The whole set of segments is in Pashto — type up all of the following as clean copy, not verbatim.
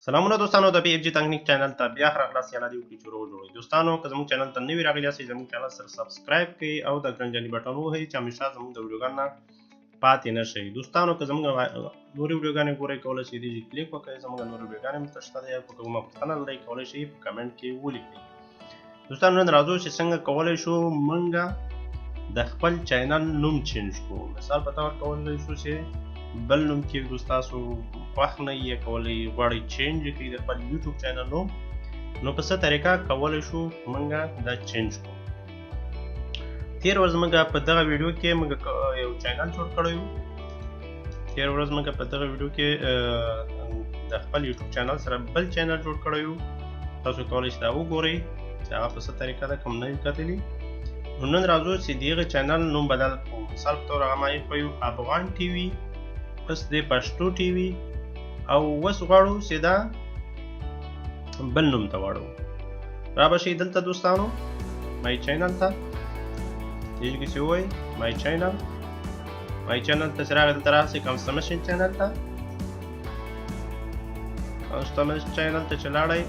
سلامونه دوستانو د پی اف جی تکنیک چینل ته بیا راغلاست یا لدی وکړي چې روغ جوړئ دوستانو که زموږ چینل ته نوي راغلي یاستئ زموږ چینل سره سبسکرایب کړئ او د ګرنجاني بټن ووهئ چې همیشه زموږ د ویډیوګانو نه پاتې نه شئ دوستانو که زموږ نورې ویډیوګانې ګورئ کولی شئ دې کلیک وکړئ زموږ نورې ویډیوګانې هم شته دی که کومه پوښتنه لرئ کولی شئ په کمنټ کې ولیکئ دوستانو نن راځو چې څنګه کولی شو موږ د خپل چینل نوم چینج کړو مثال په طور کولی شو چې بل نوم کېږدو ستاسو خوښ نه یې کولی غواړئ چینج یې کړئ د خپل یوټیوب چینل نوم نو په څه طریقه کولی شو موږ دا چینج کړو تېره ورځ موږ په دغه ویډیو کې موږ یو چینل جوړ کړی و تېره ورځ موږ په دغه ویډیو کې د خپل یوټیوب چینل سره بل چینل جوړ کړی و تاسو کولی شئ دا وګورئ چې هغه په څه طریقه ده کوم نه یې کتلي نو نن راځو چې د هغه چینل نوم بدل کړو مثال په طور هغه ما ایښی و افغان ټي وي پس د پښتو ټي وي او اوس غواړو چې دا بل نوم ته واړو را به شئ دلته دوستانو مای چینل ته دې کې چې ووایئ مای چینل ته چې راغی دلته راشئ کنسټمیشن چینل ته کنسټمیشن چینل ته چې لاړئ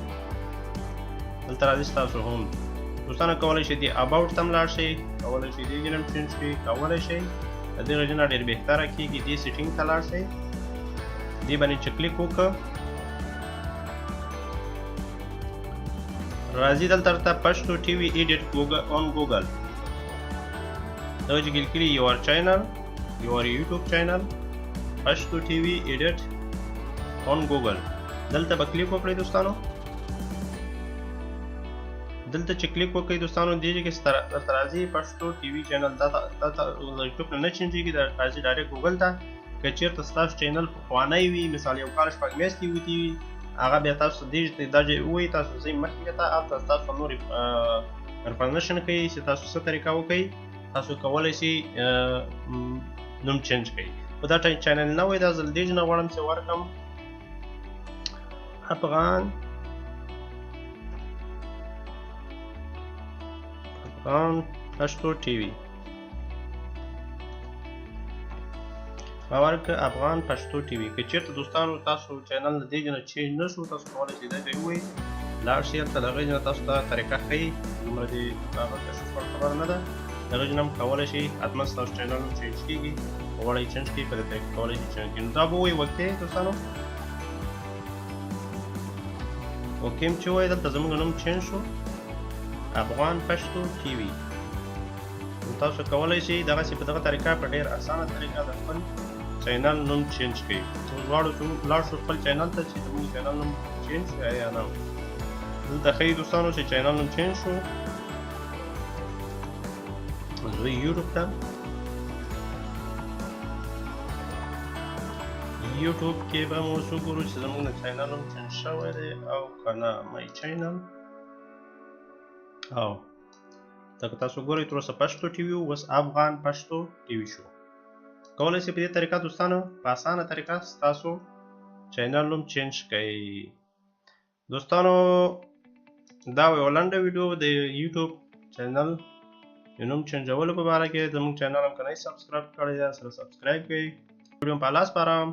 دلته راځي ستاسو هوم دوستانو کولی شئ د اباوټ ته هم لاړ شئ کولی شئ دې ځای هم چینج کړئ کولی شئ د دې غږ نه ډېر بهتره کېږي دې سیټینګ ته لاړ شئ دې باندې چې کلیک وکړه راځي دلته ورته پښتو ټي وي ایډیټ آن ګوګل دغه چې کلیک کړي یور چینل یور یوټیوب چینل پښتو ټي وي ایډیټ آن ګوګل دلته به کلیک وکړئ دوستانو دلته چې کلیک وکړئ دوستانو دې کې درته راځي پښتو ټي وي چینل دا یوټیوب نه چینجېږي دا راځي ډایرکټ ګوګل ته که چېرته ستاسو چینل پخوانی وي مثال یو کال شپږ میاشتې وتې وي هغه بیا تاسو دې دا ځای ووایئ تاسو ځئ مخکې ته هلته ستاسو نور انفارمیشن کوي چې تاسو څه طریقه وکړئ تاسو کولی شئ نوم چینج کړئ خو دا چینل نه وای دا زه دې نه غواړم چې ورکړم افغان پښتو ټي وي باور که افغان پښتو ټي وي که چېرته دوستانو تاسو چینل د دې نه چینج نه شو تاسو کولی شئ دا ځای ووایئ لاړ شئ هلته د هغې نه تاسو ته طریقه ښیي دومره دې هغه کشف خبره نه ده د هغې نه هم کولی شئ حتما ستاسو چینل هم چینج کېږي غواړئ چینج کړئ په دې طریقه کولی شئ چینج کړئ نو دا به ووایئ اوکې دوستانو اوکې هم چې ووایئ دلته زموږ نوم چینج شو افغان پښتو ټي وي تاسو کولی شئ دغسې په دغه طریقه په ډېر اسانه طریقه د خپل چینل نوم چینج کړئ اوس غواړو چې لاړ شو خپل چینل ته چې زموږ چینل نوم چینج شو یا نه دلته ښیي دوستانو چې چینل نوم چینج شو زه یوټیوب ته یوټیوب کې به مو اوس وګورو چې زموږ د چینل نوم چینج شوی دی او که نه مای چینل او لکه تاسو ګورئ تر اوسه پښتو ټي وي اوس افغان پښتو ټي وي شو کولی شئ په دې طریقه دوستانو په اسانه طریقه ستاسو چینل نوم چینج کړئ دوستانو دا یوه لنډه ویډیو د یوټیوب چینل د نوم چینجولو په باره کې زموږ چینل هم که نه یې سبسکرایب کړی دی سره سبسکرایب کړئ ویډیو هم په الله سپارم